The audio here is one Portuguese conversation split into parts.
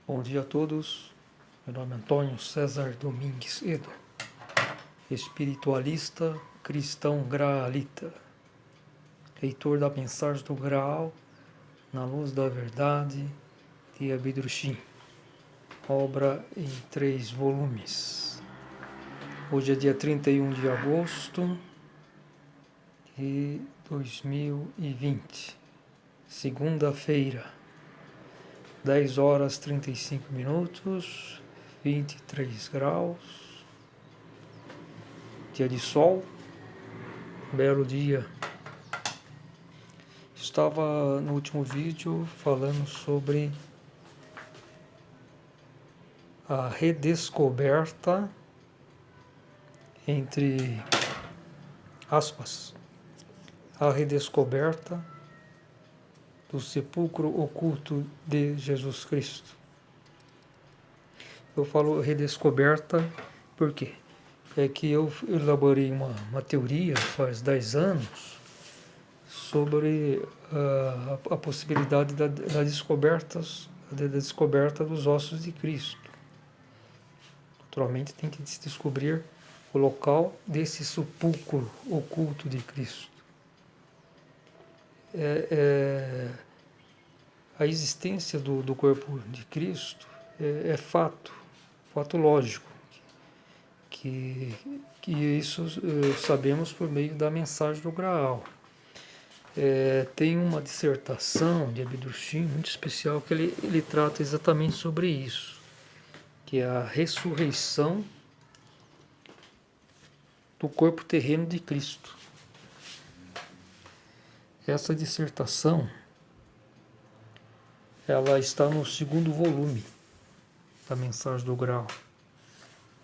Bom dia a todos, meu nome é Antônio César Domingues Edo, espiritualista cristão graalita, leitor da mensagem do Graal na luz da verdade de Abidrushim, obra em 3 volumes. Hoje é dia 31 de agosto de 2020, segunda-feira. 10 horas 35 minutos, 23 graus, dia de sol, belo dia. Estava no último vídeo falando sobre a redescoberta, entre aspas, a redescoberta do sepulcro oculto de Jesus Cristo. Eu falo redescoberta porque é que eu elaborei uma teoria faz 10 anos sobre a possibilidade da descoberta dos ossos de Cristo. Naturalmente tem que se descobrir o local desse sepulcro oculto de Cristo. A existência do corpo de Cristo é fato lógico, que isso sabemos por meio da mensagem do Graal. Tem uma dissertação de Abidrushim muito especial que ele trata exatamente sobre isso, que é a ressurreição do corpo terreno de Cristo. Essa dissertação ela está no 2º volume da mensagem do Graal,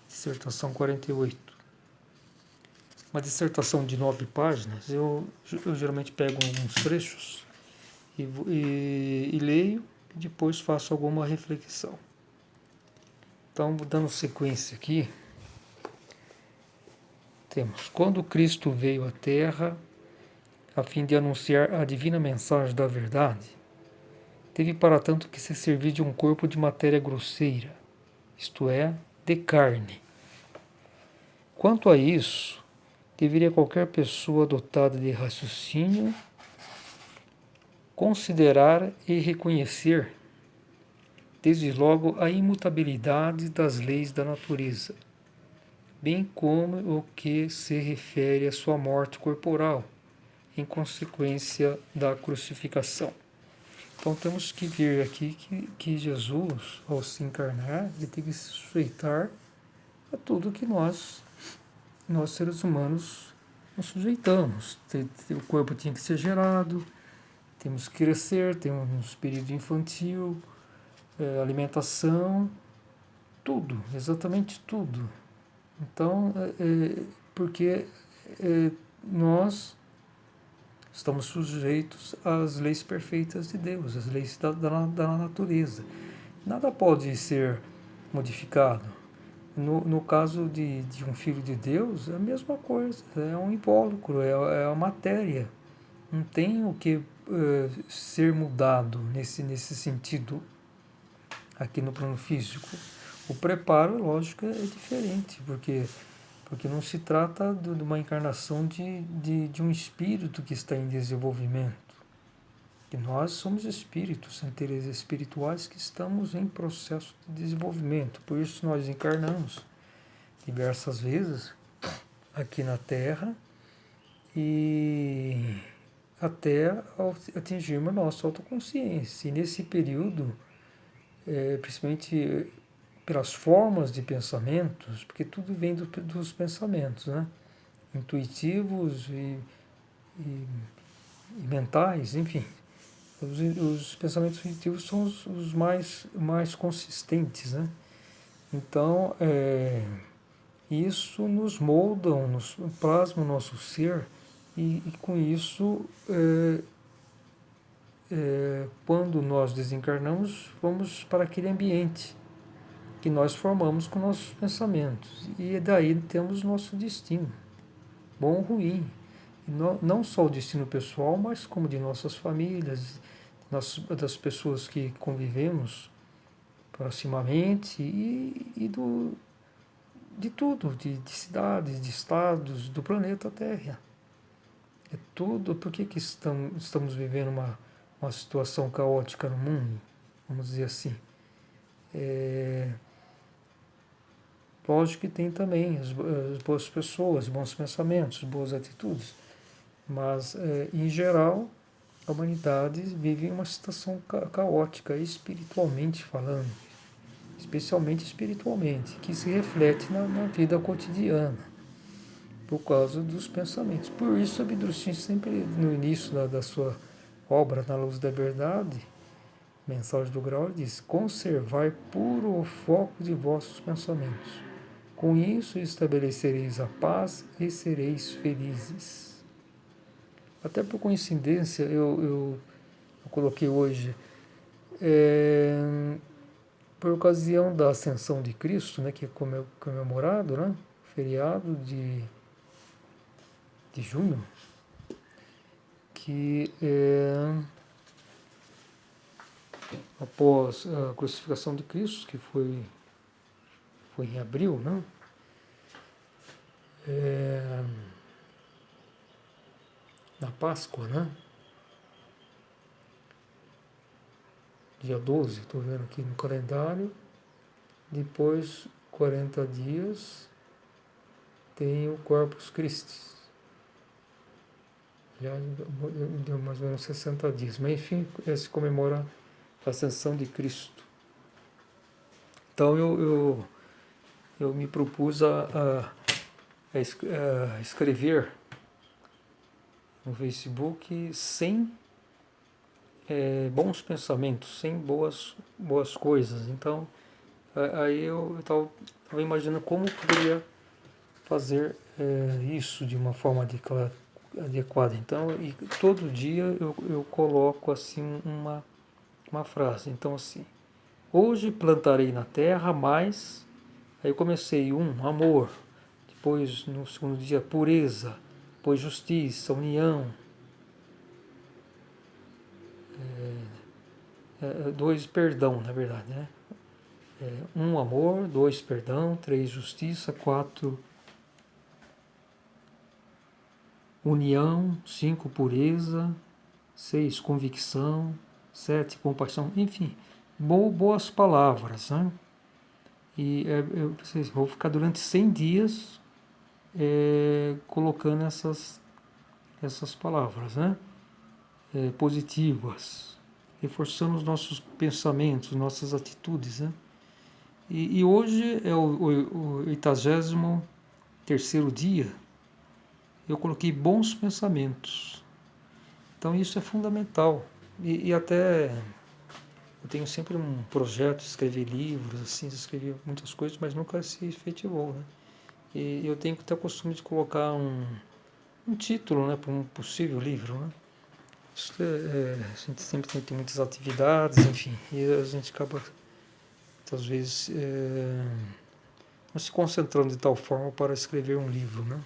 dissertação 48. Uma dissertação de 9 páginas, eu geralmente pego alguns trechos e leio e depois faço alguma reflexão. Então, dando sequência aqui, temos: quando Cristo veio à Terra a fim de anunciar a divina mensagem da verdade, teve para tanto que se servir de um corpo de matéria grosseira, isto é, de carne. Quanto a isso, deveria qualquer pessoa dotada de raciocínio considerar e reconhecer, desde logo, a imutabilidade das leis da natureza, bem como o que se refere à sua morte corporal, em consequência da crucificação. Então temos que ver aqui que Jesus, ao se encarnar, ele teve que se sujeitar a tudo que nós seres humanos nos sujeitamos. O corpo tinha que ser gerado, temos que crescer, temos período infantil, alimentação, tudo, exatamente tudo. Então, porque nós estamos sujeitos às leis perfeitas de Deus, às leis da natureza. Nada pode ser modificado. No caso de um filho de Deus, é a mesma coisa, é um invólucro, é a matéria. Não tem o que ser mudado nesse sentido aqui no plano físico. O preparo, lógico, é diferente, porque não se trata de uma encarnação de um espírito que está em desenvolvimento. E nós somos espíritos, seres espirituais que estamos em processo de desenvolvimento. Por isso nós encarnamos diversas vezes aqui na Terra e até atingirmos a nossa autoconsciência. E nesse período, principalmente pelas formas de pensamentos, porque tudo vem dos pensamentos, né? Intuitivos e mentais, enfim. Os pensamentos intuitivos são os mais consistentes, né? Então, isso nos molda, nos plasma o nosso ser e com isso, quando nós desencarnamos, vamos para aquele ambiente que nós formamos com nossos pensamentos. E daí temos nosso destino, bom ou ruim. E não só o destino pessoal, mas como de nossas famílias, das pessoas que convivemos proximamente, de tudo, de cidades, de estados, do planeta Terra. É tudo. Por que estamos vivendo uma situação caótica no mundo? Vamos dizer assim. Lógico que tem também as boas pessoas, bons pensamentos, boas atitudes, mas, em geral, a humanidade vive uma situação caótica, espiritualmente falando, especialmente espiritualmente, que se reflete na vida cotidiana, por causa dos pensamentos. Por isso, Abdrucim sempre, no início da sua obra, Na Luz da Verdade, Mensagem do Grau, ele diz: conservai puro o foco de vossos pensamentos. Com isso estabelecereis a paz e sereis felizes. Até por coincidência, eu coloquei hoje, por ocasião da Ascensão de Cristo, né, que é comemorado, né, feriado de junho, que após a crucificação de Cristo, que foi em abril, né, na Páscoa, né, dia 12, estou vendo aqui no calendário, depois 40 dias tem o Corpus Christi. Já deu mais ou menos 60 dias, mas enfim, se comemora a Ascensão de Cristo. Então eu me propus a escrever no Facebook sem bons pensamentos, sem boas coisas. Então, aí eu estava imaginando como eu poderia fazer isso de uma forma adequada. Então, e todo dia eu coloco assim uma frase. Então, assim, hoje plantarei na terra mais. Aí eu comecei amor, depois no segundo dia pureza, depois justiça, união, 2 perdão, na verdade, né? 1 amor, 2 perdão, 3 justiça, 4 união, 5 pureza, 6 convicção, 7 compaixão, enfim, boas palavras, né? E eu pensei, vou ficar durante 100 dias colocando essas palavras, né? Positivas, reforçando os nossos pensamentos, nossas atitudes, né? E hoje é o 83º dia, eu coloquei bons pensamentos. Então isso é fundamental. E até eu tenho sempre um projeto de escrever livros, assim, escrevi muitas coisas, mas nunca se efetivou, né? E eu tenho que ter o costume de colocar um título, né, para um possível livro, né? A gente sempre tem muitas atividades, enfim, e a gente acaba, às vezes, não se concentrando de tal forma para escrever um livro, né?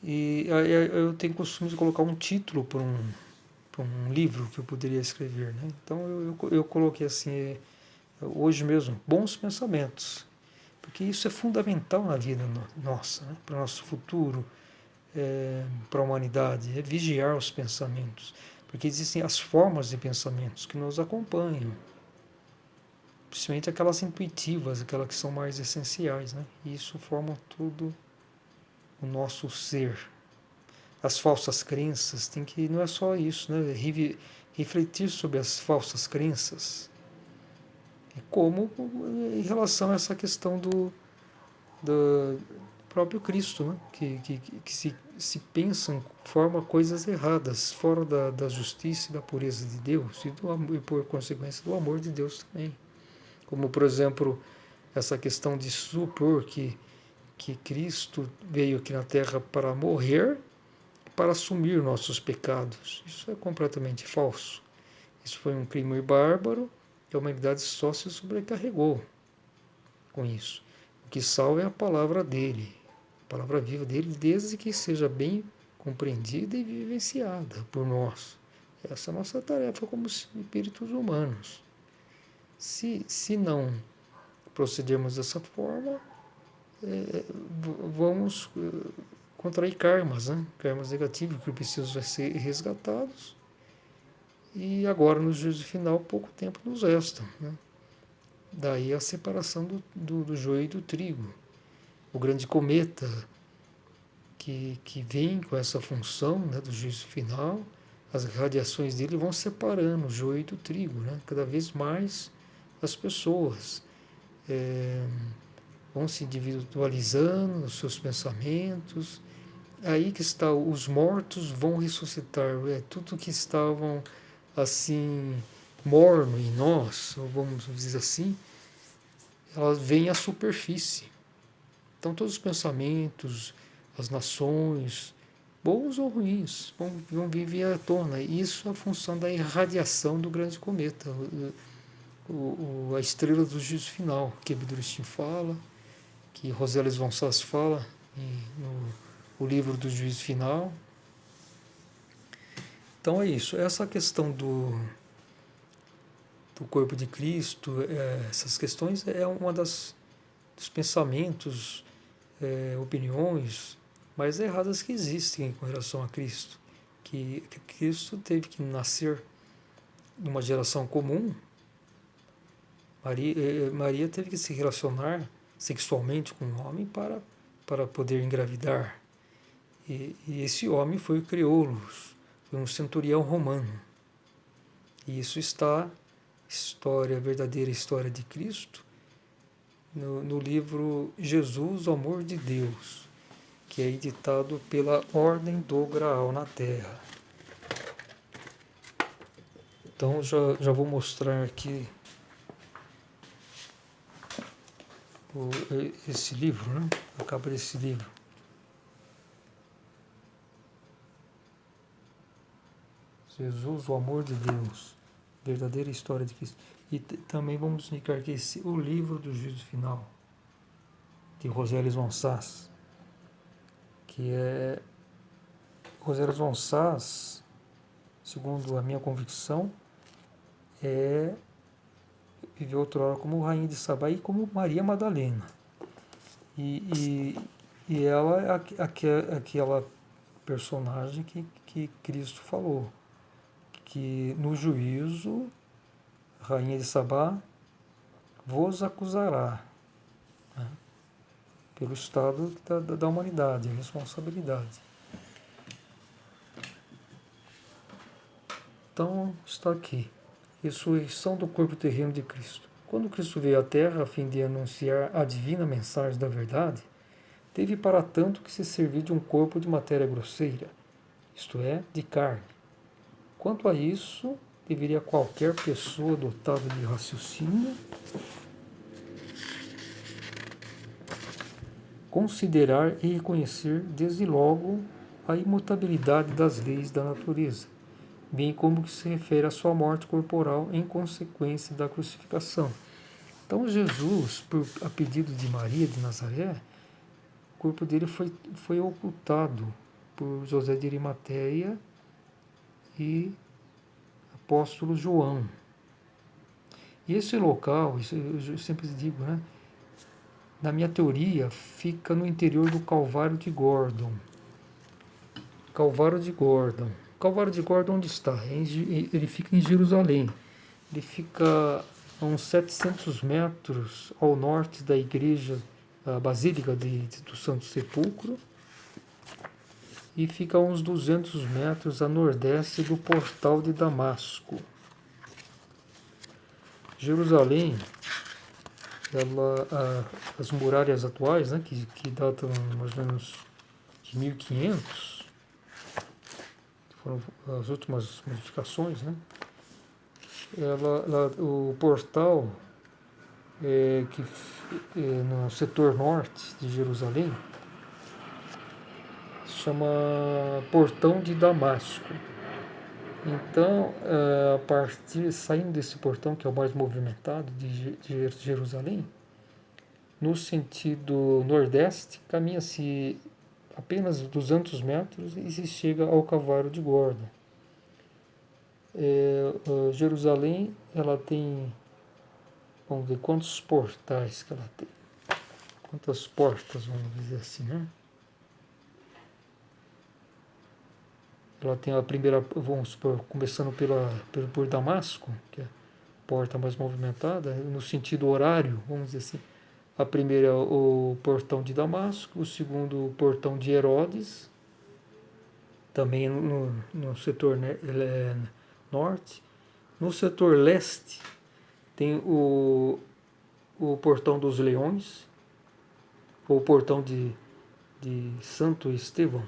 E aí eu tenho o costume de colocar um título para um livro que eu poderia escrever, né? Então eu coloquei assim, hoje mesmo, bons pensamentos, porque isso é fundamental na vida nossa, né? Para o nosso futuro, para a humanidade, é vigiar os pensamentos, porque existem as formas de pensamentos que nos acompanham, principalmente aquelas intuitivas, aquelas que são mais essenciais, né? E isso forma tudo o nosso ser. As falsas crenças, não é só isso, né? Refletir sobre as falsas crenças, como em relação a essa questão do próprio Cristo, né? Que se pensam, forma coisas erradas, fora da justiça e da pureza de Deus, e por consequência do amor de Deus também. Como, por exemplo, essa questão de supor que Cristo veio aqui na Terra para morrer, para assumir nossos pecados. Isso é completamente falso. Isso foi um crime bárbaro e a humanidade só se sobrecarregou com isso. O que salva é a palavra dele, a palavra viva dele, desde que seja bem compreendida e vivenciada por nós. Essa é a nossa tarefa como espíritos humanos. Se não procedermos dessa forma, vamos contrair karmas, né? Karmas negativos que precisam ser resgatados. E agora, no juízo final, pouco tempo nos resta, né? Daí a separação do joio e do trigo. O grande cometa que vem com essa função, né, do juízo final, as radiações dele vão separando o joio do trigo, né? Cada vez mais as pessoas vão se individualizando nos seus pensamentos. Aí que está, os mortos vão ressuscitar, tudo que estavam assim morno em nós, ou vamos dizer assim, elas vêm à superfície. Então todos os pensamentos, as nações, bons ou ruins, vão vir à tona. Isso é a função da irradiação do grande cometa, a estrela do juízo final, que Abdurstein fala, que Rosales von Sass fala no livro do juízo final. Então é isso, essa questão do corpo de Cristo, essas questões é uma dos pensamentos, opiniões mais erradas que existem com relação a Cristo. Que Cristo teve que nascer numa geração comum. Maria teve que se relacionar sexualmente com um homem para poder engravidar. E esse homem foi o crioulos, foi um centurião romano. E isso está, a verdadeira história de Cristo, no livro Jesus, o Amor de Deus, que é editado pela Ordem do Graal na Terra. Então já vou mostrar aqui esse livro, né? A capa desse livro. Jesus, o Amor de Deus, verdadeira história de Cristo. E também vamos explicar que o livro do Juízo Final, de Rosales von Sass, que é Rosales von Sass, segundo a minha convicção, viveu outrora como rainha de Sabá e como Maria Madalena. E ela é aquela personagem que Cristo falou, que no juízo, rainha de Sabá vos acusará, né, pelo estado da humanidade, a responsabilidade. Então está aqui, ressurreição do corpo terreno de Cristo. Quando Cristo veio à Terra a fim de anunciar a divina mensagem da verdade, teve para tanto que se servir de um corpo de matéria grosseira, isto é, de carne. Quanto a isso, deveria qualquer pessoa dotada de raciocínio considerar e reconhecer desde logo a imutabilidade das leis da natureza, bem como que se refere à sua morte corporal em consequência da crucificação. Então Jesus, a pedido de Maria de Nazaré, o corpo dele foi ocultado por José de Arimateia e apóstolo João. E esse local, isso eu sempre digo, né? Na minha teoria, fica no interior do Calvário de Gordon. Calvário de Gordon. Calvário de Gordon onde está? Ele fica em Jerusalém. Ele fica a uns 700 metros ao norte da igreja, a Basílica do Santo Sepulcro, e fica a uns 200 metros a nordeste do Portal de Damasco. Jerusalém, as muralhas atuais, né, que datam mais ou menos de 1500, foram as últimas modificações, né? O portal no setor norte de Jerusalém se chama Portão de Damasco. Então, saindo desse portão, que é o mais movimentado de Jerusalém, no sentido nordeste, caminha-se apenas 200 metros e se chega ao Calvário de Gordon. Jerusalém, ela tem Vamos ver quantos portais que ela tem. Quantas portas, vamos dizer assim, né? Ela tem a primeira, vamos supor, começando por Damasco, que é a porta mais movimentada, no sentido horário, vamos dizer assim. A primeira é o portão de Damasco, o segundo o portão de Herodes, também no setor norte. No setor leste tem o portão dos leões, ou o portão de Santo Estevão.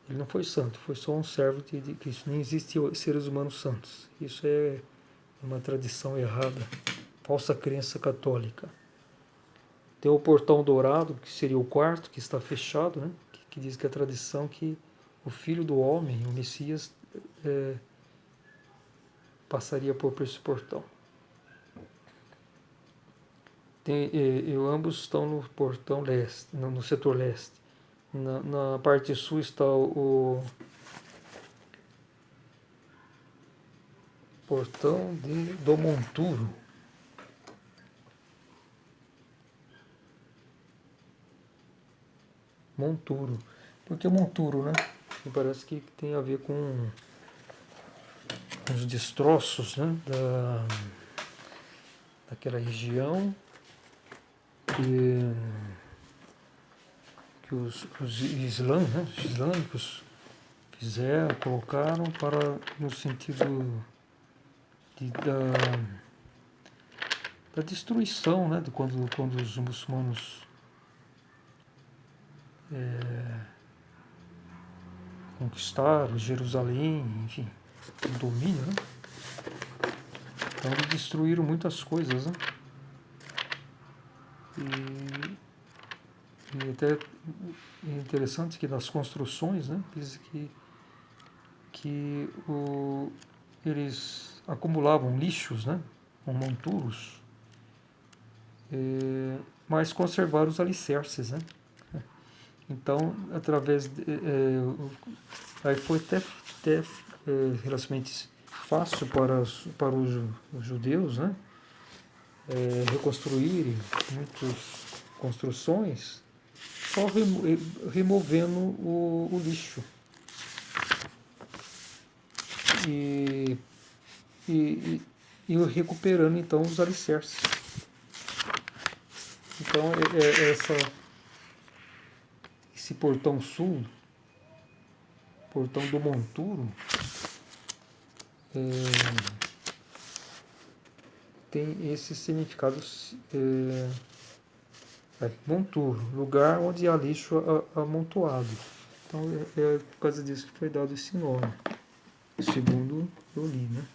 Ele não foi santo, foi só um servo de Cristo. Nem existe seres humanos santos. Isso é uma tradição errada, falsa crença católica. Tem o portão dourado, que seria o quarto, que está fechado, né? que diz que é a tradição que o Filho do Homem, o Messias, passaria por esse portão. Ambos estão no portão leste, no setor leste. Na parte sul está o portão do Monturo. Monturo. Por que Monturo, né? Me parece que tem a ver com os destroços, né, daquela região que os islâmicos fizeram, colocaram no sentido da destruição, né, de quando os muçulmanos conquistaram Jerusalém, enfim, o domínio, né? Então eles destruíram muitas coisas, né? E até é interessante que nas construções, né, diz que eles acumulavam lixos, né, com monturos, mas conservaram os alicerces, né? Então, através aí foi até relativamente fácil para os judeus, né, reconstruírem muitas construções só removendo o lixo e recuperando então os alicerces. Então esse portão sul, portão do Monturo, tem esse significado. Monturo, lugar onde há lixo amontoado. Então é por causa disso que foi dado esse nome, segundo eu li, né?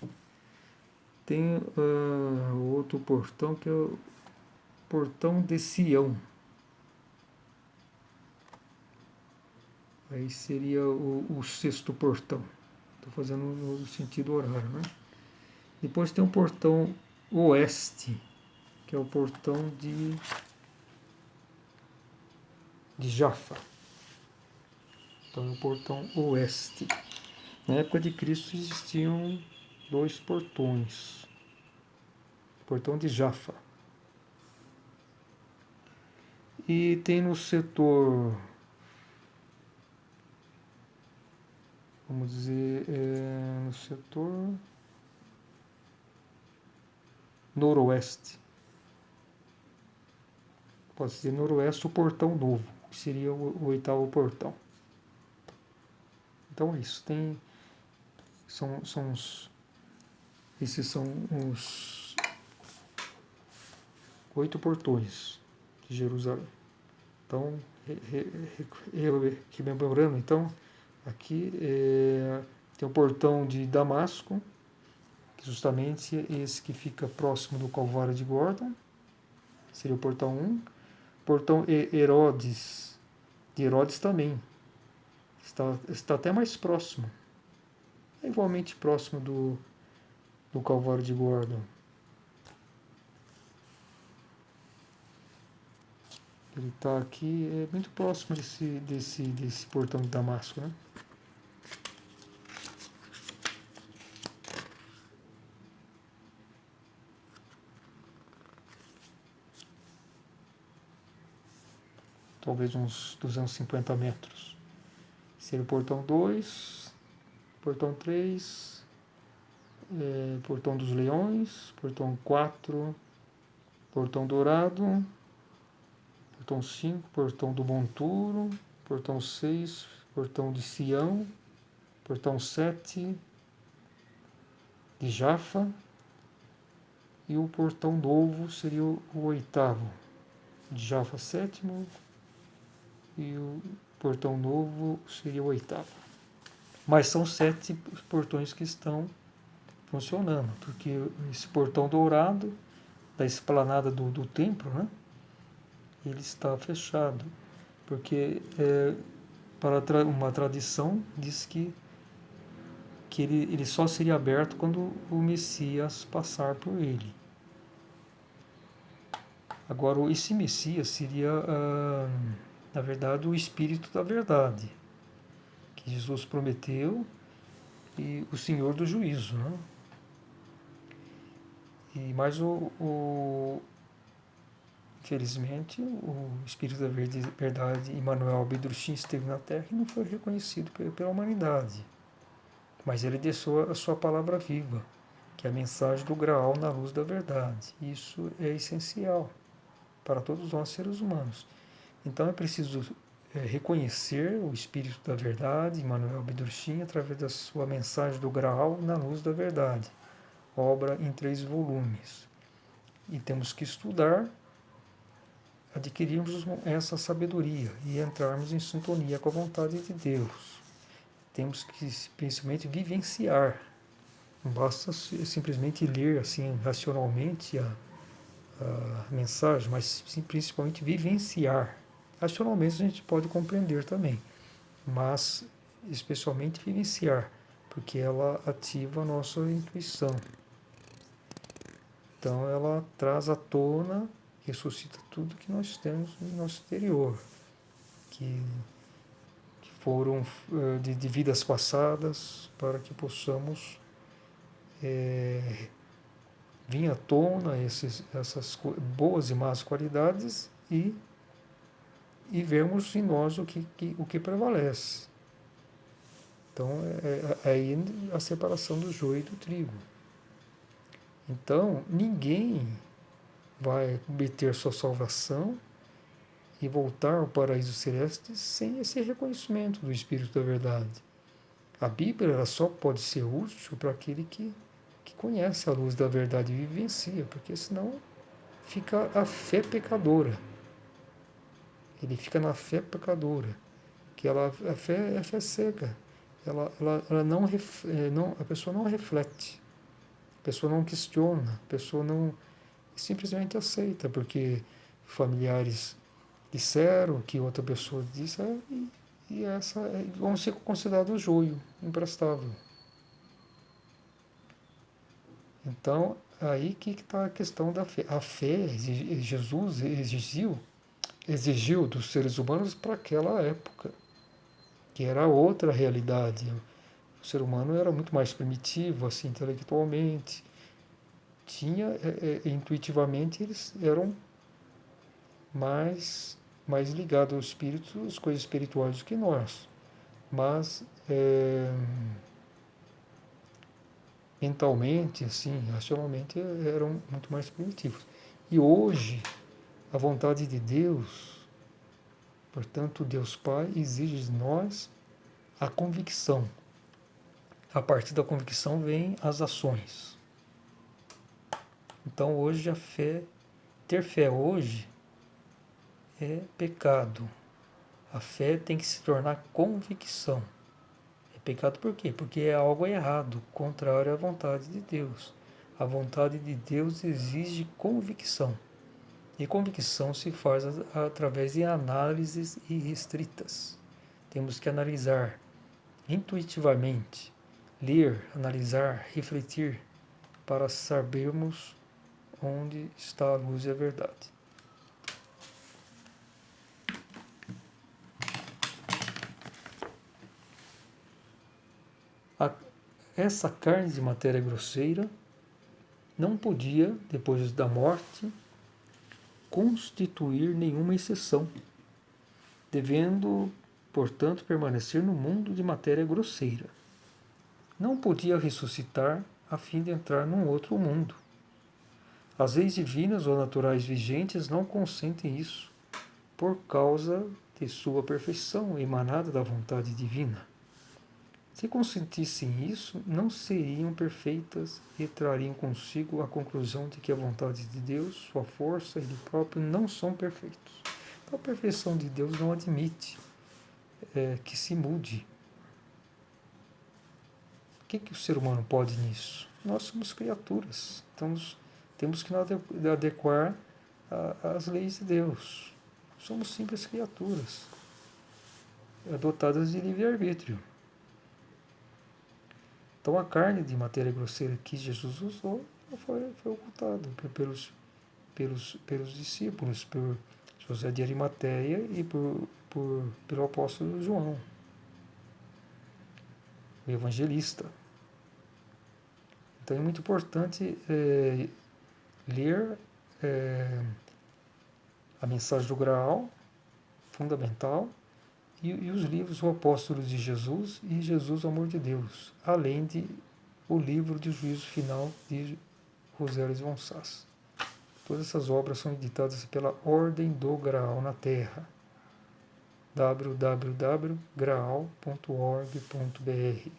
Tem outro portão que é o portão de Sião. Aí seria o sexto portão. Estou fazendo no sentido horário, né? Depois tem o portão oeste, que é o portão de Jaffa. Então é o portão oeste. Na época de Cristo existiam 2 portões. O portão de Jaffa. E tem no setor, vamos dizer, no setor noroeste. Pode ser noroeste o portão novo, que seria o 8º portão. Então é isso. Esses são os 8 portões de Jerusalém. Então, rememorando, então, aqui tem o portão de Damasco, que justamente é esse que fica próximo do Calvário de Gordon, seria o portão 1. Portão Herodes, de Herodes também, está até mais próximo, é igualmente próximo do Calvário de Gordon. Ele está aqui, é muito próximo desse portão de Damasco, né? talvez uns 250 metros. Seria o portão 2, portão 3, portão dos leões, portão 4, portão dourado, portão 5, portão do monturo, portão 6, portão de Sião, portão 7 de Jafa, e o portão novo seria o 8º, de Jafa 7º, e o portão novo seria o 8º. Mas são 7 portões que estão funcionando, porque esse portão dourado da esplanada do templo, né, ele está fechado, porque para uma tradição diz que ele só seria aberto quando o Messias passar por ele. Agora, esse Messias seria, na verdade, o Espírito da Verdade, que Jesus prometeu, e o Senhor do Juízo, né? Mas infelizmente, o Espírito da Verdade, Emmanuel Abedruchin, esteve na Terra e não foi reconhecido pela humanidade. Mas ele deixou a sua palavra viva, que é a mensagem do Graal na luz da verdade. Isso é essencial para todos nós seres humanos. Então é preciso reconhecer o Espírito da Verdade, Emmanuel Abedruchin, através da sua mensagem do Graal na luz da verdade, obra em 3 volumes. E temos que estudar, adquirirmos essa sabedoria e entrarmos em sintonia com a vontade de Deus. Temos que principalmente vivenciar. Não basta simplesmente ler assim racionalmente a mensagem, mas sim, principalmente vivenciar. Racionalmente a gente pode compreender também, mas especialmente vivenciar, porque ela ativa a nossa intuição. Então ela traz à tona, ressuscita tudo que nós temos no nosso interior, que foram de vidas passadas, para que possamos vir à tona essas boas e más qualidades e vermos em nós o que prevalece. Então, aí a separação do joio e do trigo. Então, ninguém vai obter sua salvação e voltar ao paraíso celeste sem esse reconhecimento do Espírito da Verdade. A Bíblia ela só pode ser útil para aquele que conhece a luz da verdade e vivencia, porque senão fica a fé pecadora. Ele fica na fé pecadora, que a fé é fé cega. Ela não, a pessoa não reflete, a pessoa não questiona, a pessoa não simplesmente aceita, porque familiares disseram, que outra pessoa disse, e essa vão ser considerados joio imprestável. Então, aí que está a questão da fé. A fé, Jesus exigiu dos seres humanos para aquela época, que era outra realidade. O ser humano era muito mais primitivo, assim, intelectualmente. Intuitivamente, eles eram mais ligados ao espírito, às coisas espirituais do que nós. Mas mentalmente, assim, racionalmente, eram muito mais primitivos. E hoje, a vontade de Deus, portanto, Deus Pai, exige de nós a convicção. A partir da convicção vem as ações. Então, hoje, ter fé hoje é pecado. A fé tem que se tornar convicção. É pecado por quê? Porque é algo errado, contrário à vontade de Deus. A vontade de Deus exige convicção. E convicção se faz através de análises irrestritas. Temos que analisar intuitivamente, ler, analisar, refletir, para sabermos onde está a luz e a verdade. Essa carne de matéria grosseira não podia, depois da morte, constituir nenhuma exceção. devendo, portanto, permanecer no mundo de matéria grosseira. Não podia ressuscitar a fim de entrar num outro mundo. As leis divinas ou naturais vigentes não consentem isso, por causa de sua perfeição emanada da vontade divina. Se consentissem isso, não seriam perfeitas e trariam consigo a conclusão de que a vontade de Deus, sua força e Ele próprio não são perfeitos. Então, a perfeição de Deus não admite que se mude. O que o ser humano pode nisso? Nós somos criaturas, então temos que nos adequar às leis de Deus. Somos simples criaturas, dotadas de livre-arbítrio. Então a carne de matéria grosseira que Jesus usou foi ocultada pelos discípulos, por José de Arimateia e pelo apóstolo João, o evangelista. Então é muito importante ler a mensagem do Graal, fundamental, e os livros O Apóstolo de Jesus e Jesus, o Amor de Deus, além de o livro de Juízo Final de Rosério von Sass. Todas essas obras são editadas pela Ordem do Graal na Terra, www.graal.org.br.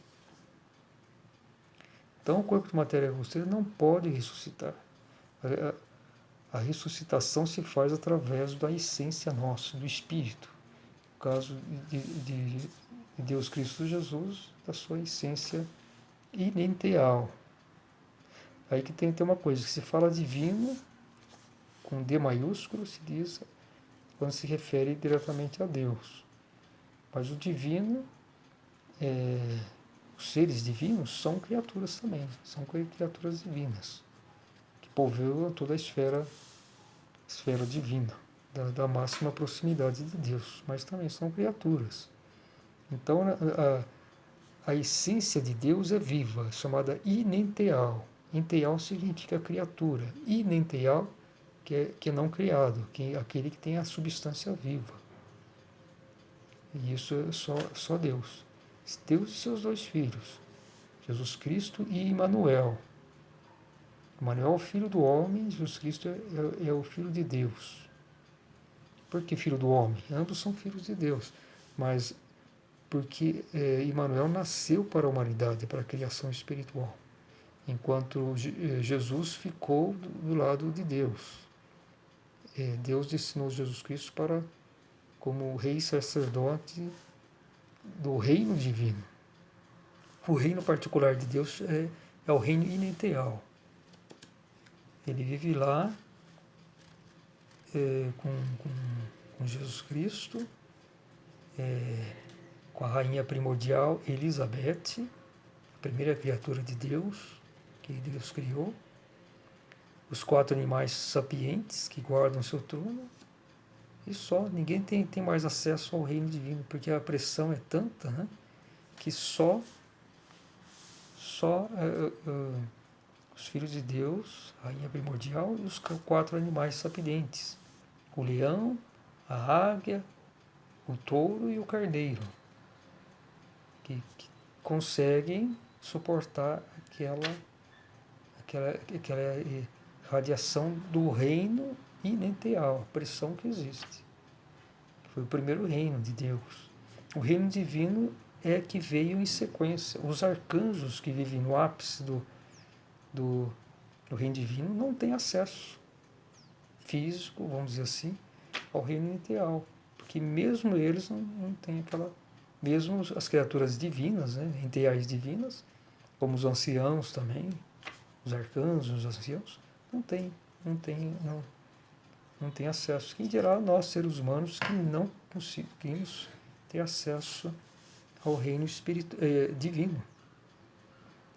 Então, o corpo de matéria grosseira não pode ressuscitar. A ressuscitação se faz através da essência nossa, do Espírito. No caso de Deus Cristo Jesus, da sua essência inenteal. Aí que tem uma coisa, que se fala divino, com D maiúsculo, se diz quando se refere diretamente a Deus. Mas o divino, os seres divinos são criaturas também, são criaturas divinas, que povoam toda a esfera divina, da máxima proximidade de Deus, mas também são criaturas. Então, a essência de Deus é viva, chamada inenteal. Enteal significa criatura, inenteal, que é não criado, que é aquele que tem a substância viva. E isso é só Deus. Deus e seus dois filhos, Jesus Cristo e Emmanuel. Emmanuel é o filho do homem, Jesus Cristo é o filho de Deus. Por que filho do homem? Ambos são filhos de Deus, mas porque Emmanuel nasceu para a humanidade, para a criação espiritual, enquanto Jesus ficou do lado de Deus. Deus destinou Jesus Cristo como rei sacerdote do reino divino. O reino particular de Deus é o reino inenteal. Ele vive lá com Jesus Cristo, com a rainha primordial Elizabeth, a primeira criatura de Deus, que Deus criou, os 4 animais sapientes que guardam seu trono, e só, ninguém tem mais acesso ao reino divino, porque a pressão é tanta, né, que só os filhos de Deus, a rainha primordial, e os 4 animais sapientes, o leão, a águia, o touro e o carneiro, que conseguem suportar aquela radiação do reino inenteal, a pressão que existe. Foi o primeiro reino de Deus. O reino divino é que veio em sequência. Os arcanjos que vivem no ápice do reino divino não têm acesso físico, vamos dizer assim, ao reino inenteal, porque mesmo eles não têm aquela... Mesmo as criaturas divinas, né, enteais divinas, como os anciãos também, os arcanjos, os anciãos, não têm acesso. Quem dirá nós, seres humanos, que não conseguimos ter acesso ao reino divino.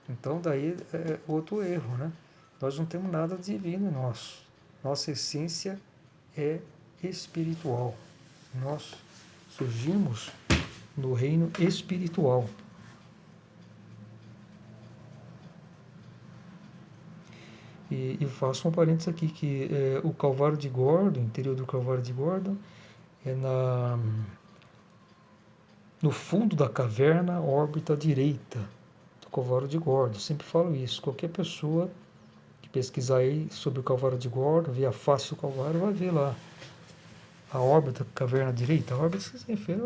Então, daí é outro erro, né? Nós não temos nada divino em nós. Nossa essência é espiritual. Nós surgimos no reino espiritual. E faço um parênteses aqui, que o Calvário de Gordon, o interior do Calvário de Gordon, é no fundo da caverna, órbita direita do Calvário de Gordon. Eu sempre falo isso. Qualquer pessoa que pesquisar aí sobre o Calvário de Gordon, ver a face do Calvário, vai ver lá a órbita, caverna direita. A órbita se refere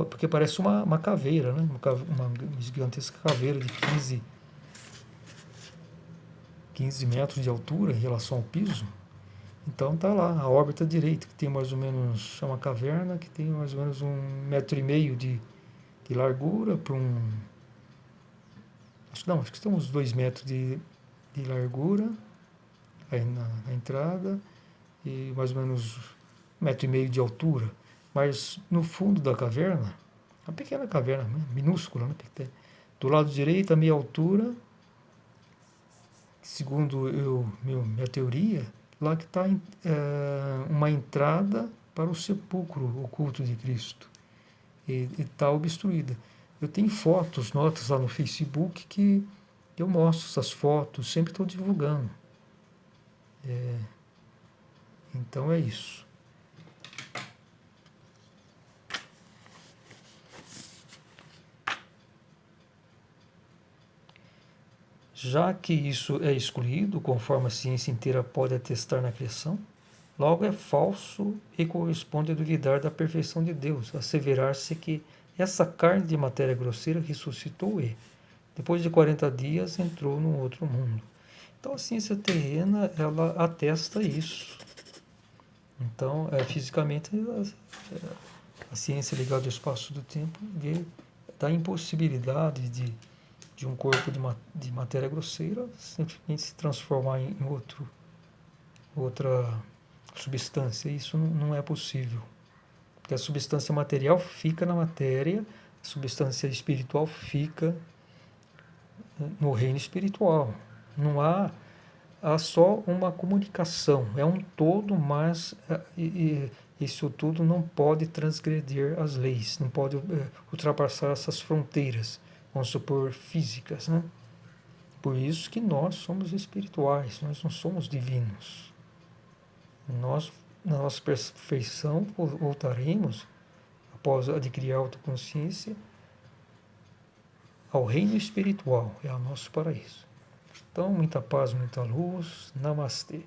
porque parece uma caveira, né? Uma gigantesca caveira de 15 metros de altura em relação ao piso. Então tá lá, a órbita direita, que tem mais ou menos, é uma caverna que tem mais ou menos 1,5 metros de largura por acho que tem uns 2 metros de largura aí na entrada e mais ou menos 1,5 metros de altura. Mas no fundo da caverna, uma pequena caverna, minúscula, né? Do lado direito, a meia altura, segundo minha teoria, lá que está uma entrada para o sepulcro oculto de Cristo. E está obstruída. Eu tenho fotos, notas lá no Facebook que eu mostro essas fotos, sempre estou divulgando. Então é isso. Já que isso é excluído, conforme a ciência inteira pode atestar na criação, logo é falso e corresponde a duvidar da perfeição de Deus, asseverar-se que essa carne de matéria grosseira ressuscitou e, depois de 40 dias, entrou num outro mundo. Então a ciência terrena, ela atesta isso. Então, fisicamente, a ciência ligada ao espaço do tempo vê da impossibilidade de um corpo de matéria grosseira simplesmente se transformar em outra substância. Isso não é possível. Porque a substância material fica na matéria, a substância espiritual fica no reino espiritual. Não há só uma comunicação, é um todo, mas isso tudo não pode transgredir as leis, não pode ultrapassar essas fronteiras, vamos supor, físicas, né? Por isso que nós somos espirituais, nós não somos divinos. Nós, na nossa perfeição, voltaremos, após adquirir a autoconsciência, ao reino espiritual, é o nosso paraíso. Então, muita paz, muita luz. Namastê.